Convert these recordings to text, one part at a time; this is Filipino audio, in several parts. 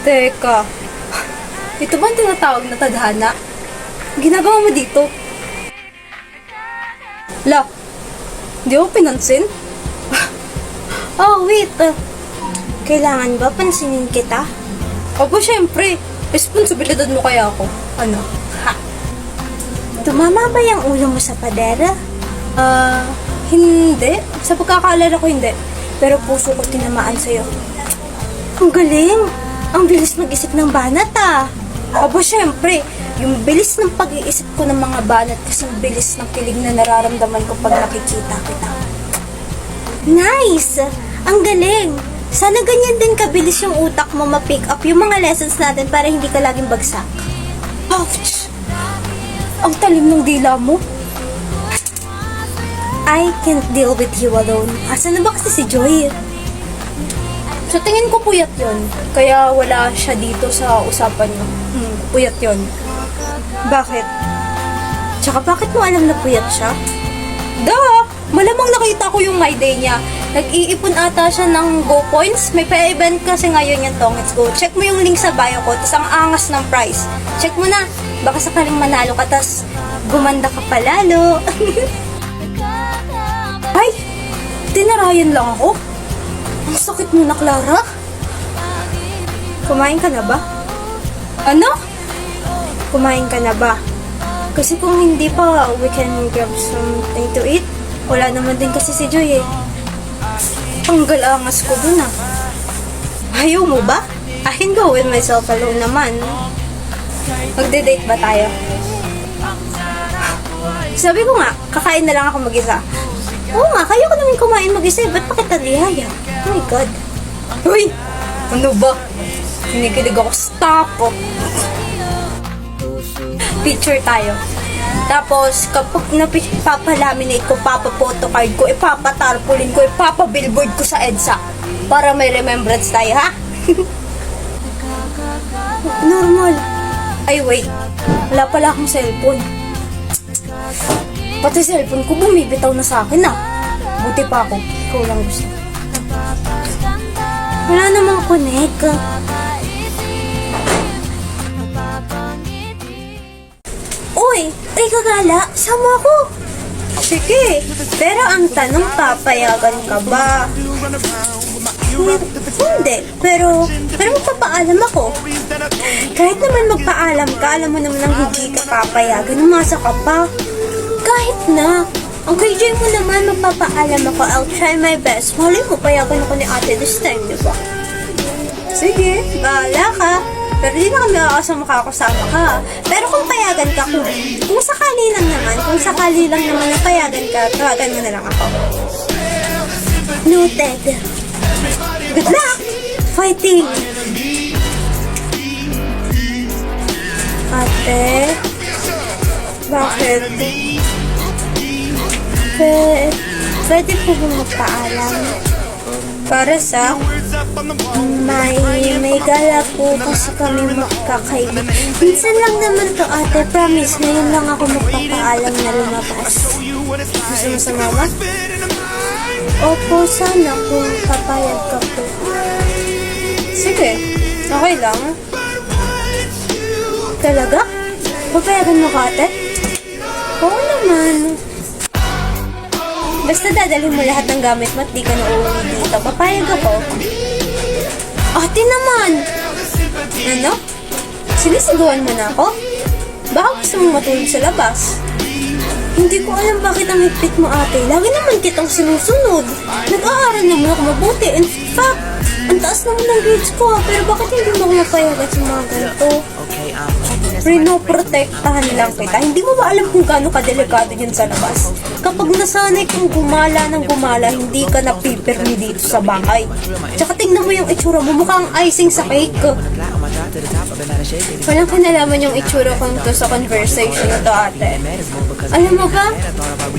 Teka, ito ba ang tinatawag na tadhana? Ginagawa mo dito? La, di ako pinansin? Oh, wait. Kailangan ba pansinin kita? Opo, syempre. Responsibilidad mo kaya ako. Ano? Ha? Tumama ba yung ulo mo sa padera? Hindi. Sa pagkakaalala ko, hindi. Pero puso ko tinamaan sa'yo. Ang galing! Ang bilis mag-isip ng banat ah! Opo, syempre. Yung bilis ng pag-iisip ko ng mga banat kasing bilis ng kilig na nararamdaman ko pag nakikita kita. Nice! Ang galing! Sana ganyan din kabilis yung utak mo ma-pick up yung mga lessons natin para hindi ka laging bagsak. Ouch! Ang talim ng dila mo. I can't deal with you alone. Asan na ba kasi si Joy? Sa tingin ko puyat yon. Kaya wala siya dito sa usapan niyo. Puyat yon. Bakit? Tsaka bakit mo alam na puyat siya? Malamang nakita ko yung my day niya. Nag-iipon ata siya ng Go Points. May pa-event kasi ngayon yung Tongits Go. Check mo yung link sa bio ko, tas ang angas ng price. Check mo na. Baka sakaling manalo ka, tas gumanda ka palalo. Ay! Tinarayan lang ako. Ang sakit mo na, Clara. Kumain ka na ba? Ano? Kumain ka na ba? Kasi kung hindi pa, we can grab something to eat. Wala naman din kasi si Joy eh. Ang galangas ko dun ah. Ayaw mo ba? I can go with myself alone naman. Magde-date ba tayo? Sabi ko nga, kakain na lang ako mag-isa. Oo nga, kaya ko namin kumain mag-isa. Ba't pa kita lihaya? Oh my God. Uy! Ano ba? Kinikilig ako. Stop! Picture tayo. Tapos, kapag napapalaminate ko, papapotocard ko, ipapatarpulin ko, ipapabillboard ko sa EDSA. Para may remembrance tayo, ha? Normal. Ay, wait. Wala pala akong cellphone. Pati cellphone ko bumibitaw na sa akin, ah. Buti pa ako. Ikaw lang gusto. Wala namang connect. Uy! Ay, kagala! Sama ako! Sige! Pero ang tanong, papayagan ka ba? Hindi. Pero magpapaalam ako. Kahit naman magpaalam ka, alam mo naman ang hindi ka papayagan. Umasa ka pa. Kahit na. Ang KJ mo naman, magpapaalam ako. I'll try my best. Malay mo, payagan ako ni ate this time, di ba? Sige. Bahala ka. Pero di na kami makakasama ka. Pero kung payagan ka, kung sakali lang naman na payagan ka, tawagan mo na lang ako. Noted. Good luck! Fighting! Ate? Bakit? Pwede po ba magpaalam? Para sa may gala po kasi kami magkakaibigan. Minsan lang naman to ate, promise. Ngayon lang ako magpapaalam na lumabas. Gusto mo sa mama? Opo, sana kung papayag ka po. Sige. Okay lang. Talaga? Papayagan mo ka ate? Oo naman. Basta dadalhin mo lahat ng gamit mo at di ka na uuwi dito. Papayag ako. Ate naman! Ano? Sinisigawan mo na ako? Baka gusto mong matulog sa labas? Hindi ko alam bakit ang higpit mo ate. Lagi naman kitang sinusunod. Nag-aaral naman ako mabuti. In fact, ang taas naman ng grades ko ha. Pero bakit hindi mo ako mapayagan sa mga ganito? Pinoprotektahan lang kita. Hindi mo ba alam kung gaano kadelikado yun sa labas? Kapag nasanay kang gumala ng gumala, hindi ka napipirmi dito sa bahay. Tsaka tingnan mo yung itsura mo, mukhang icing sa cake. Walang kinalaman yung itsura ko to sa conversation na to ate. Alam mo ba?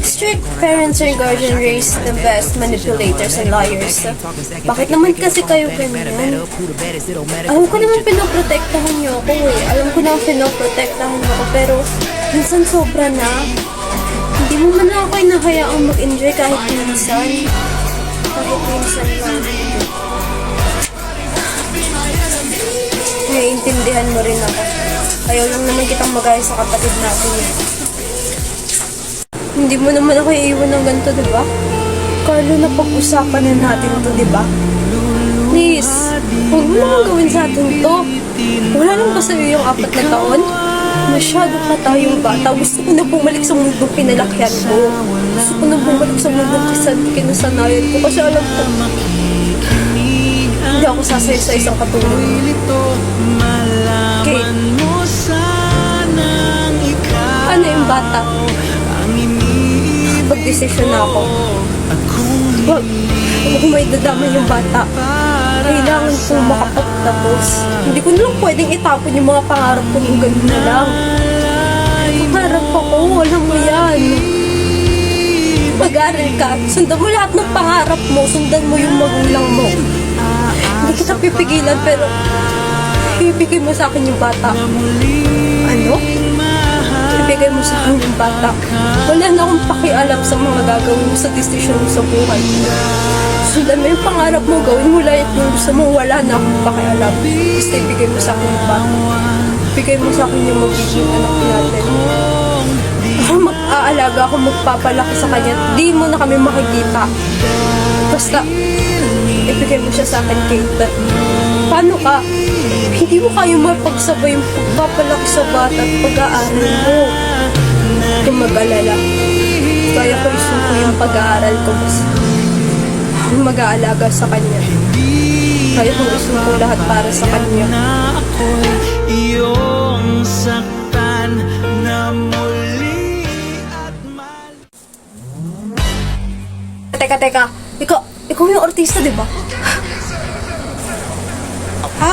Strict parents and guardian raise the best manipulators and liars. Bakit naman kasi kayo ganyan? Alam ko naman pinoprotektahan niyo ako eh. Alam ko naman pinoprotektahan mo ako pero minsan sobra na. Hindi mo man ako inahayaang mag-enjoy kahit minsan. Kahit minsan lang. naiintindihan mo rin ako. Ayaw lang naman kitang magaya sa kapatid natin eh. Hindi mo naman ako iiwan ng ganito, di ba? Carlo, na pag-usapan na natin to, di ba? Please, huwag mo naman gawin sa atin to. Wala lang ba sa'yo yung 4 na taon? Masyado pa tayong bata. Gusto ko na bumalik sa mundong pinalakihan ko. Gusto ko na bumalik sa mundong kinasanayan ko. Kasi alam ko, hindi ako sasaya sa isang katulad. Kate, ano yung bata? Pag-desisyon na ako. Wag ko may dadama yung bata. Kailangan kong makapagtapos. Hindi ko na lang pwedeng itapon yung mga pangarap ko ng ganun na lang. Pangarap ako, alam mo yan. Mag-aral ka, sundan mo lahat ng pangarap mo, sundan mo yung magulang mo. Hindi kita pipigilan pero ibigay mo sa akin yung bata. Ano? Ibigay mo sa akin yung bata. Wala na akong pakialam sa mga gagawin mo sa desisyon mo sa buhay. Sundan mo yung pangarap mo, gawin mo lahat yung gusto mo, wala na akong pakialam. Basta ibigay mo sa akin yung bata. Ibigay mo sa akin yung magiging anak natin. Ako mag-aalaga, ako magpapalaki sa kanya. Di mo na kami makikita. Basta, ibigay mo siya sa akin, Kate. Paano ka? Hindi mo kayo mapagsabay yung pagpapalaki sa bata at pag-aaral mo. Kung mag-alala, kaya ko isuko yung pag-aaral ko. Basta, mag-aalaga sa kanya. Kaya kong isuko lahat para sa kanya. Iyong saktan na muli at Teka. Ikaw yung artista, di ba? Ha?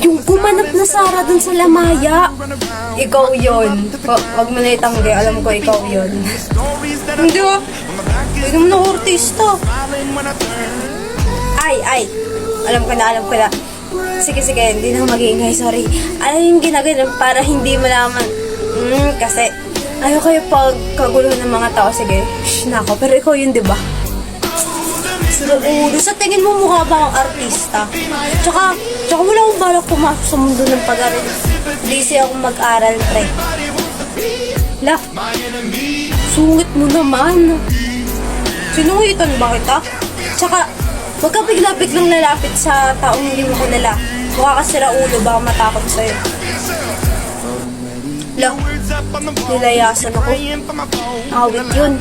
Yung gumanap na Sarah dun sa Lamaya. Ikaw yun. Wag mo na itanggi. Alam ko ikaw yun. Hindi ah. Hindi naman ako artista. Ay. Alam ko na. Sige, hindi na ako mag-iingay. Sorry. Ano yung ginagawa para hindi malaman? Kasi ayaw kayo pagkagulo ng mga tao. Sige, shh na ako. Pero ikaw yun, di ba? Sa tingin mo mukha ba akong artista? Tsaka wala akong balak pumasok sa mundo ng pag-aral. Busy akong mag-aral, pre. La, sungit mo naman. Sinungitan ba kita? Tsaka, huwag ka bigla-biglang lalapit sa taong hindi mo kilala. Mukha ka sira ulo, baka matakot sa'yo. La, nilayasan ako. Awit yun.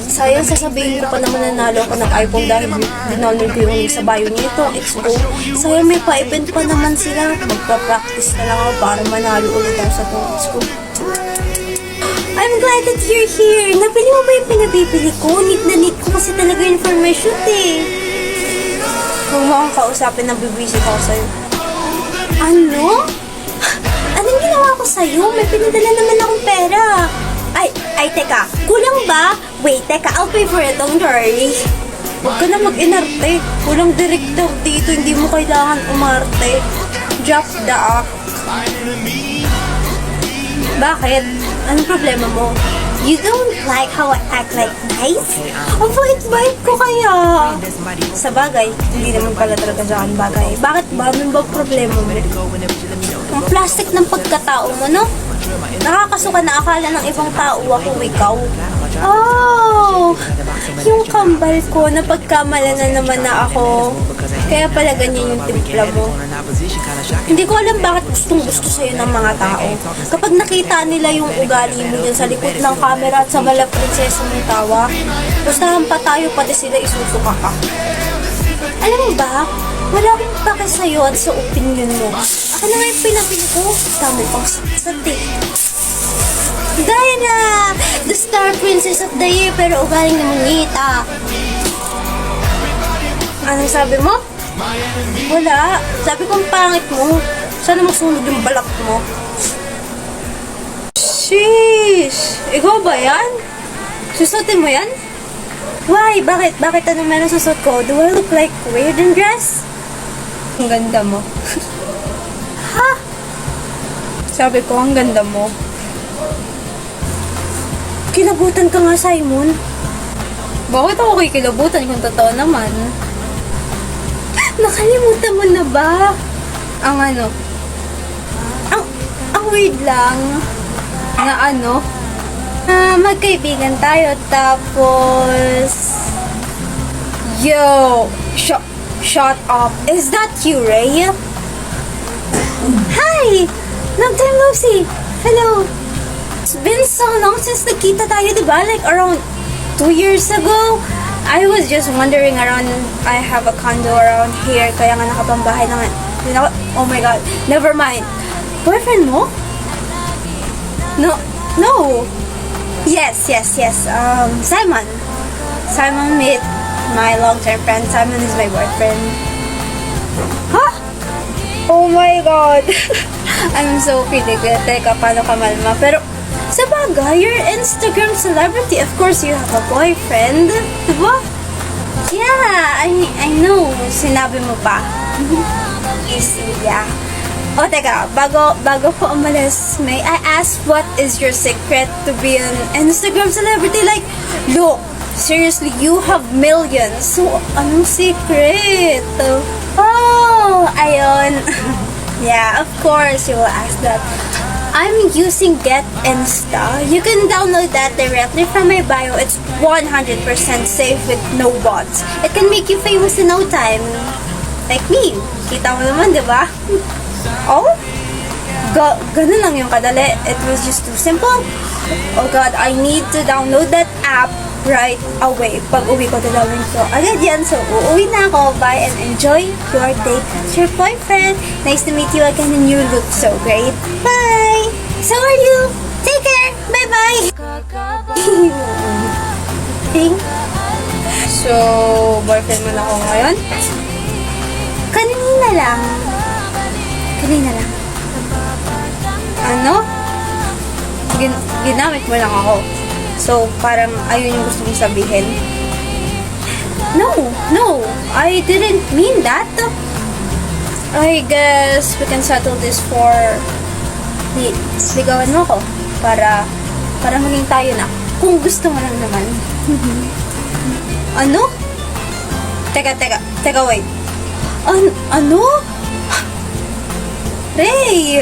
Sayang sasabihin ko pa naman nanalo ako ng iPhone dahil dinolin ko yung link sa bio nito, expo. Sayang may pa-event pa naman sila. Magpa-practice na lang ako para manalo ulit ako sa tungkol ko. I'm glad that you're here. Nabili mo ba yung pinabibili ko? Need na need ko kasi talaga yung for my shoot eh. Huwag mo akong kausapin na bibwisit ako sa'yo. Ano? Anong ginawa ko sa'yo? May pinadala naman akong pera. Ay, teka. Kulang ba? Wait, teka. I'll pay for it. Don't worry. Huwag ka na mag-inarte. Kulang director dito. Hindi mo kailangan umarte. Drop the act. Bakit? Anong problema mo? You don't like how I act like nice? Ang bait-bait ko kaya. Sa bagay, hindi naman pala talaga sa akin bagay. Bakit ba? Anong ba problema mo? Ang plastic ng pagkatao mo, no? Nakakasuka na akala ng ibang tao ako ikaw. Oh! Yung kambal ko, napagkamala na naman na ako. Kaya pala ganyan yung timpla mo. Hindi ko alam bakit gustong gusto sa'yo ng mga tao. Kapag nakita nila yung ugali mo dyan sa likod ng camera at sa mala prinsesa mong tawa, gustahan pa tayo pati sila isusuka ka. Alam mo ba, wala akong pake sa'yo at sa opinion mo. Ako na nga yung pinapili ko. Dami pang sati. Diana! The Star Princess of the Year pero ugaling na mungita. Anong sabi mo? Wala. Sabi ko ang pangit mo. Sana masunod yung balat mo. Sheesh! Ikaw ba yan? Susutin mo yan? Why? Bakit? Bakit ano meron sa suot ko? Do I look like weird in dress? Ang ganda mo. Ha? Sabi ko, ang ganda mo. Kilabutan ka nga, Simon. Bakit ako kikilabutan kung totoo naman? Nakalimutan mo na ba? ang ang weird lang na magkaibigan tayo tapos yo, shut up. Is that you, Ray? Hi! Long time no see. Hello. It's been so long since nagkita tayo, diba? Like around 2 years ago. I was just wandering around. I have a condo around here, kaya nga nakapambahay naman. Oh my god. Never mind. Boyfriend mo? No. Yes. Simon. Simon met my long-term friend. Simon is my boyfriend. Huh? Oh my god. I'm so kidding. Teka, paano ka malma? Pero, sa bagay, you're Instagram celebrity. Of course, you have a boyfriend. Diba? Yeah, I know. Sinabi mo pa. Easy, yeah. O, teka, bago ko umalis, may I ask what is your secret to be an Instagram celebrity? Like, look, seriously, you have millions. So, anong secret? Oh, ayun. Yeah, of course, you will ask that. I'm using Get Insta. You can download that directly from my bio. It's 100% safe with no bots. It can make you famous in no time. Like me. Kita mo naman, di ba? Oh? Ganun lang yung kadali. It was just too simple. Oh God, I need to download that app right away. Pag uwi ko, dalawin ko agad yan. So, uuwi na ako. Bye and enjoy your date with your boyfriend. Nice to meet you again and you look so great. Bye! So are you. Take care. Bye-bye. So, boyfriend mo na ako ngayon? Kanina lang. Ano? Ginamit mo lang ako. So, parang ayun yung gusto mong sabihin. No. I didn't mean that. I guess we can settle this for ligawan mo ako para maging tayo na. Kung gusto mo lang naman. Ano? Teka, wait. Ano? Ray!